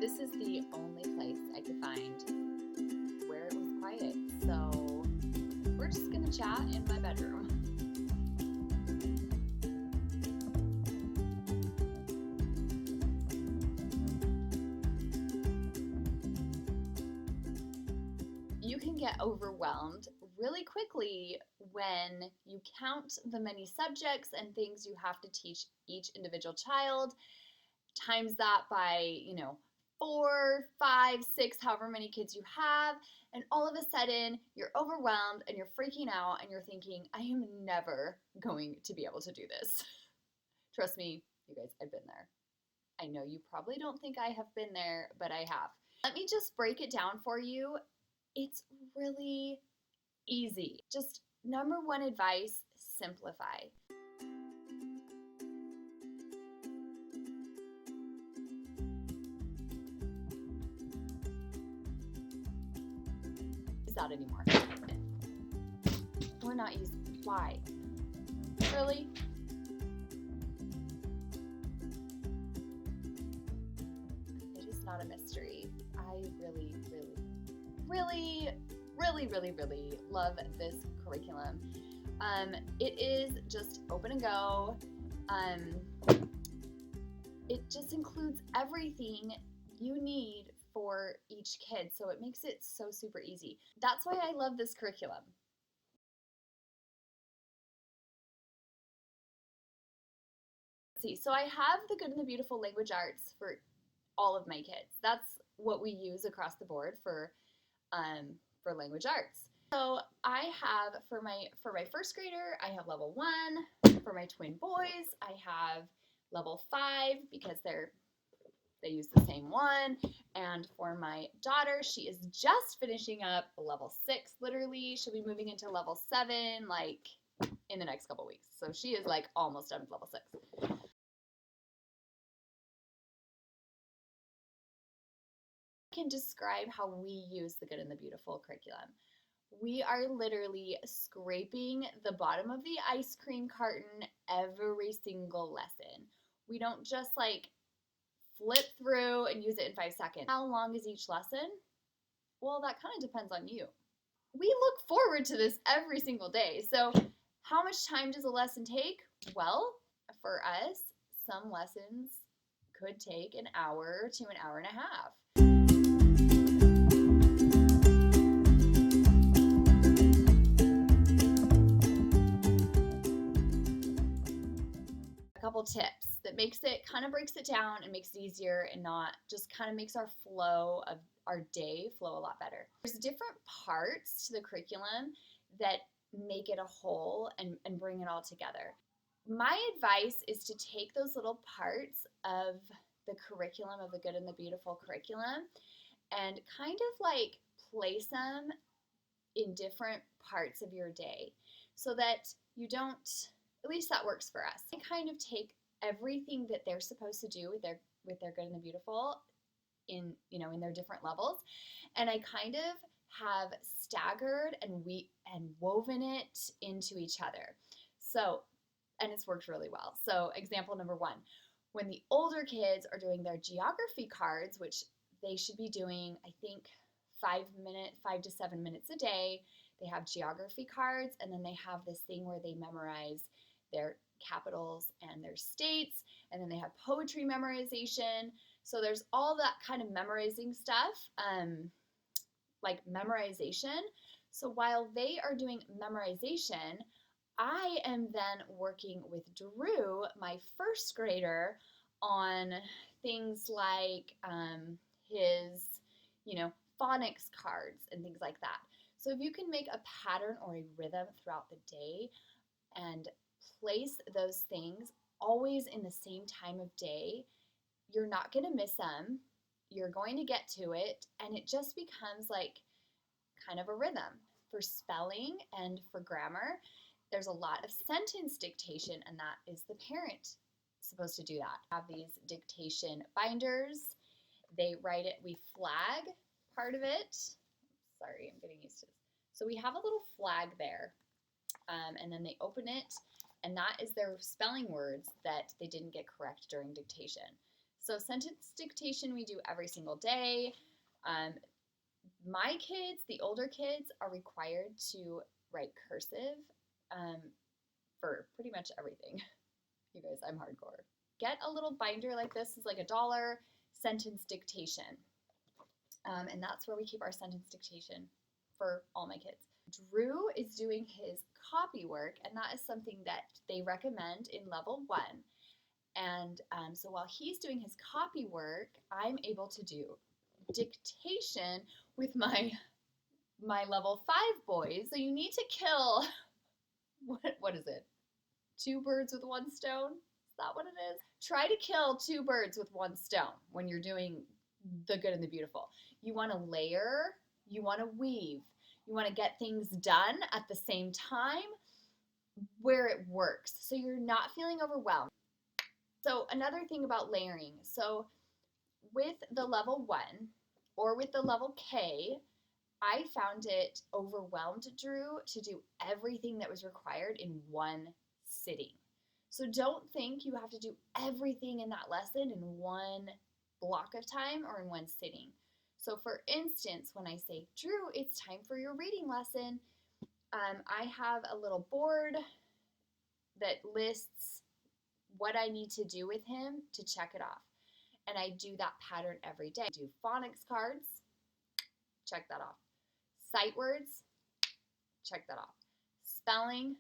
This is the only place I could find where it was quiet, so we're just gonna chat in my bedroom. You can get overwhelmed really quickly when you count the many subjects and things you have to teach each individual child, times that by, 4, 5, 6, however many kids you have, and all of a sudden you're overwhelmed and you're freaking out and you're thinking, I am never going to be able to do this. Trust me, you guys, I've been there. I know you probably don't think I have been there, but I have. Let me just break it down for you. It's really easy. Just number one advice, simplify. Use that anymore. We're not using. Why? Really? It is not a mystery. I really love this curriculum. It is just open and go. It just includes everything you need for each kid, so it makes it so super easy. That's why I love this curriculum. Let's see, so I have the Good and the Beautiful language arts for all of my kids. That's what we use across the board for language arts. So I have for my first grader, I have level 1. For my twin boys, I have level 5 because they use the same one. And for my daughter, she is just finishing up level 6. Literally, she'll be moving into level 7 like in the next couple weeks. So she is like almost done with level 6. Can describe how we use the Good and the Beautiful curriculum. We are literally scraping the bottom of the ice cream carton every single lesson. We don't just like flip through and use it in 5 seconds. How long is each lesson? Well, that kind of depends on you. We look forward to this every single day. So how much time does a lesson take? Well, for us, some lessons could take an hour to an hour and a half. A couple tips that kind of breaks it down and makes it easier and not just kind of makes our flow of our day flow a lot better. There's different parts to the curriculum that make it a whole and bring it all together. My advice is to take those little parts of the curriculum, of the Good and the Beautiful curriculum, and kind of like place them in different parts of your day so that you don't, at least that works for us. I kind of take everything that they're supposed to do with their Good and the Beautiful in their different levels, and I kind of have staggered and woven it into each other. So, and it's worked really well. So, example number 1, when the older kids are doing their geography cards, which they should be doing, I think 5 to 7 minutes a day. They have geography cards, and then they have this thing where they memorize their capitals and their states, and then they have poetry memorization. So there's all that kind of memorizing stuff, like memorization. So while they are doing memorization, I am then working with Drew, my first grader, on things like his, phonics cards and things like that. So if you can make a pattern or a rhythm throughout the day and place those things always in the same time of day, you're not going to miss them. You're going to get to it, and it just becomes like kind of a rhythm. For spelling and for grammar, there's a lot of sentence dictation, and that is the parent supposed to do that. Have these dictation binders. They write it, we flag part of it. Sorry, I'm getting used to this. So we have a little flag there, and then they open it, and that is their spelling words that they didn't get correct during dictation. So sentence dictation we do every single day. My kids, the older kids, are required to write cursive for pretty much everything. You guys, I'm hardcore. Get a little binder like this. It's like $1 sentence dictation. And that's where we keep our sentence dictation for all my kids. Drew is doing his copy work, and that is something that they recommend in level 1. And so while he's doing his copy work, I'm able to do dictation with my level 5 boys. So you need to kill, what is it? 2 birds with 1 stone? Is that what it is? Try to kill 2 birds with 1 stone when you're doing the good and the beautiful. You want to layer, you want to weave, you want to get things done at the same time where it works, so you're not feeling overwhelmed. So another thing about layering, so with the level 1 or with the level K, I found it overwhelmed Drew to do everything that was required in one sitting. So don't think you have to do everything in that lesson in one block of time or in one sitting. So for instance, when I say, Drew, it's time for your reading lesson, I have a little board that lists what I need to do with him to check it off. And I do that pattern every day. I do phonics cards, check that off. Sight words, check that off. Spelling,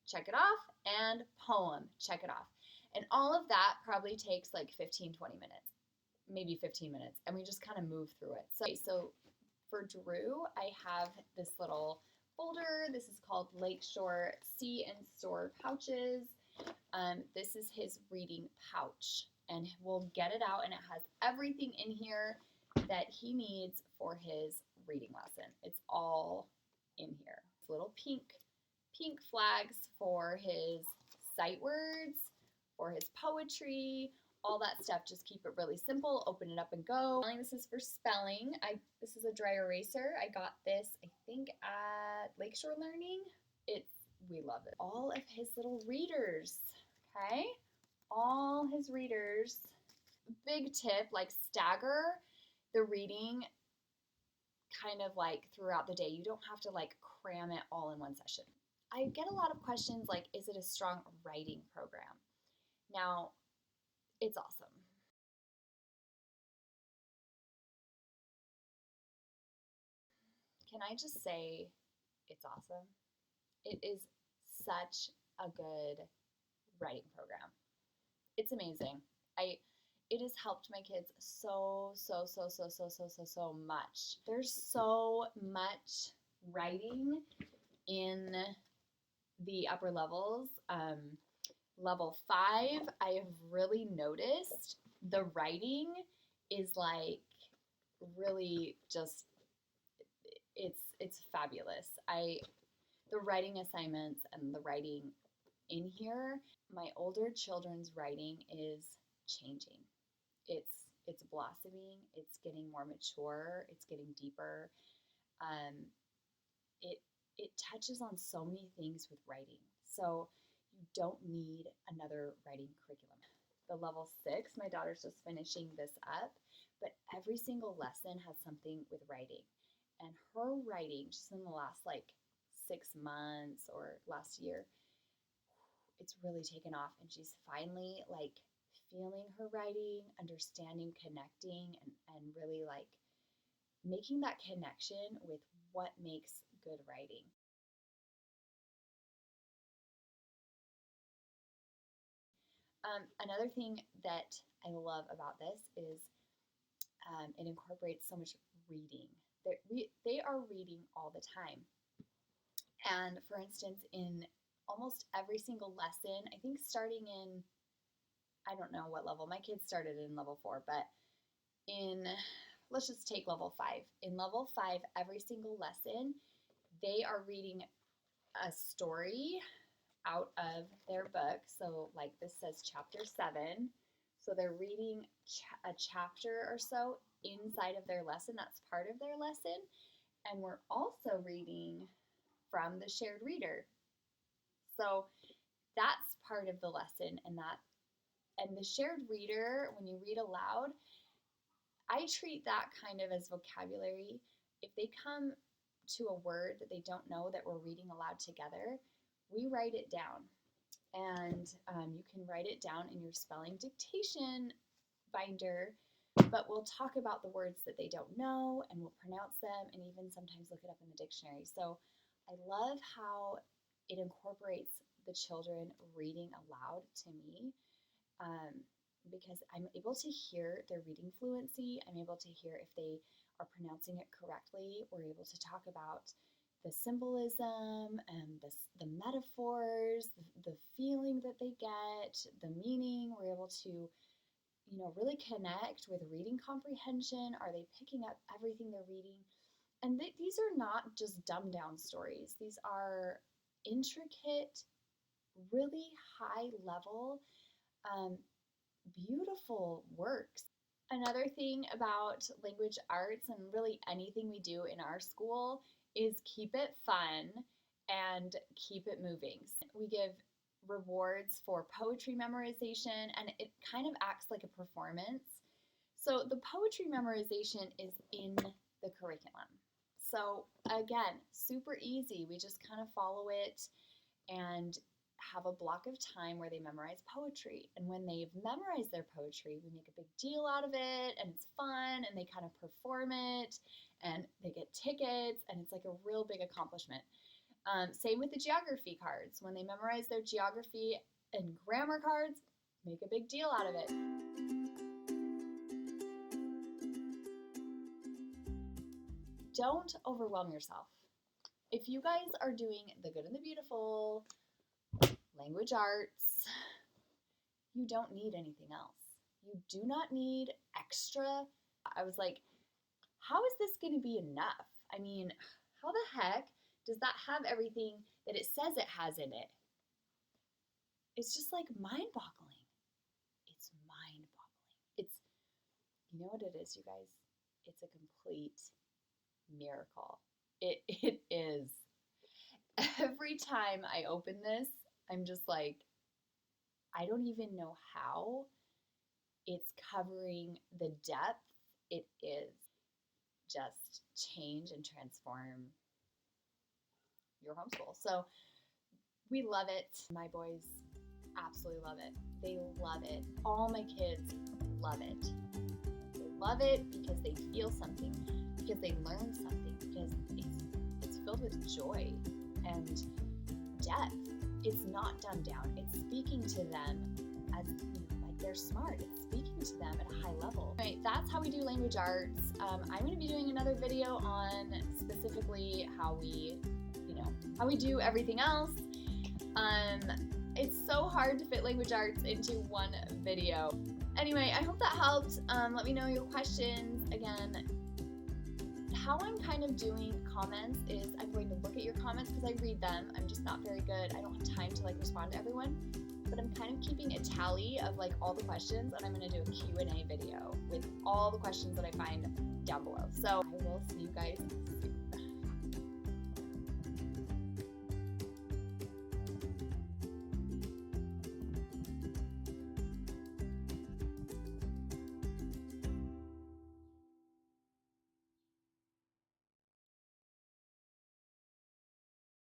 check it off. And poem, check it off. And all of that probably takes like 15, 20 minutes, maybe 15 minutes. And we just kind of move through it. So for Drew, I have this little folder. This is called Lakeshore Sea and Store Pouches. This is his reading pouch. And we'll get it out, and it has everything in here that he needs for his reading lesson. It's all in here. Little pink flags for his sight words, for his poetry, all that stuff. Just keep it really simple. Open it up and go. This is for spelling. This is a dry eraser. I got this, I think, at Lakeshore Learning. We love it. All of his little readers, okay? All his readers. Big tip, like stagger the reading kind of like throughout the day. You don't have to like cram it all in one session. I get a lot of questions like, is it a strong writing program? Now, it's awesome. Can I just say it's awesome? It is such a good writing program. It's amazing. It has helped my kids so much. There's so much writing in the upper levels. Level 5, I have really noticed the writing is like really just, it's fabulous. The writing assignments and the writing in here, my older children's writing is changing. It's blossoming. It's getting more mature. It's getting deeper. It touches on so many things with writing. So you don't need another writing curriculum. The level 6, my daughter's just finishing this up, but every single lesson has something with writing. And her writing, just in the last like 6 months or last year, it's really taken off, and she's finally like feeling her writing, understanding, connecting, and really like making that connection with what makes good writing. Another thing that I love about this is it incorporates so much reading. They are reading all the time. And for instance, in almost every single lesson, I think starting in, I don't know what level, my kids started in level 4, but let's just take level 5. In level 5, every single lesson, they are reading a story out of their book. So like this says chapter 7. So they're reading a chapter or so inside of their lesson. That's part of their lesson. And we're also reading from the shared reader. So that's part of the lesson, and that And the shared reader, when you read aloud, I treat that kind of as vocabulary. If they come to a word that they don't know that we're reading aloud together, we write it down. And you can write it down in your spelling dictation binder, but we'll talk about the words that they don't know and we'll pronounce them and even sometimes look it up in the dictionary. So I love how it incorporates the children reading aloud to me, because I'm able to hear their reading fluency. I'm able to hear if they are pronouncing it correctly. We're able to talk about the symbolism and the metaphors, the feeling that they get, the meaning. We're able to, really connect with reading comprehension. Are they picking up everything they're reading? And these are not just dumbed down stories. These are intricate, really high level, beautiful works. Another thing about language arts and really anything we do in our school is keep it fun and keep it moving. We give rewards for poetry memorization, and it kind of acts like a performance. So the poetry memorization is in the curriculum. So again, super easy. We just kind of follow it and have a block of time where they memorize poetry. And when they've memorized their poetry, we make a big deal out of it, and it's fun, and they kind of perform it, and they get tickets, and it's like a real big accomplishment. Same with the geography cards. When they memorize their geography and grammar cards, make a big deal out of it. Don't overwhelm yourself. If you guys are doing the good and the beautiful, language arts, you don't need anything else. You do not need extra. I was like, how is this going to be enough? I mean, how the heck does that have everything that it says it has in it? It's just like mind-boggling. It's mind-boggling. It's, you know what it is, you guys? It's a complete miracle. It is. Every time I open this, I'm just like, I don't even know how it's covering the depth it is. Just change and transform your homeschool. So we love it. My boys absolutely love it. They love it. All my kids love it. They love it because they feel something, because they learn something, because it's filled with joy and depth. It's not dumbed down. It's speaking to them as, like they're smart. It's speaking to them at a high level. Right, that's how we do language arts. I'm going to be doing another video on specifically how we do everything else. It's so hard to fit language arts into one video. Anyway, I hope that helped. Let me know your questions. Again, how I'm kind of doing comments is I'm going to look at your comments because I read them. I'm just not very good. I don't have time to respond to everyone, but I'm kind of keeping a tally of all the questions, and I'm going to do a Q&A video with all the questions that I find down below. So I will see you guys soon.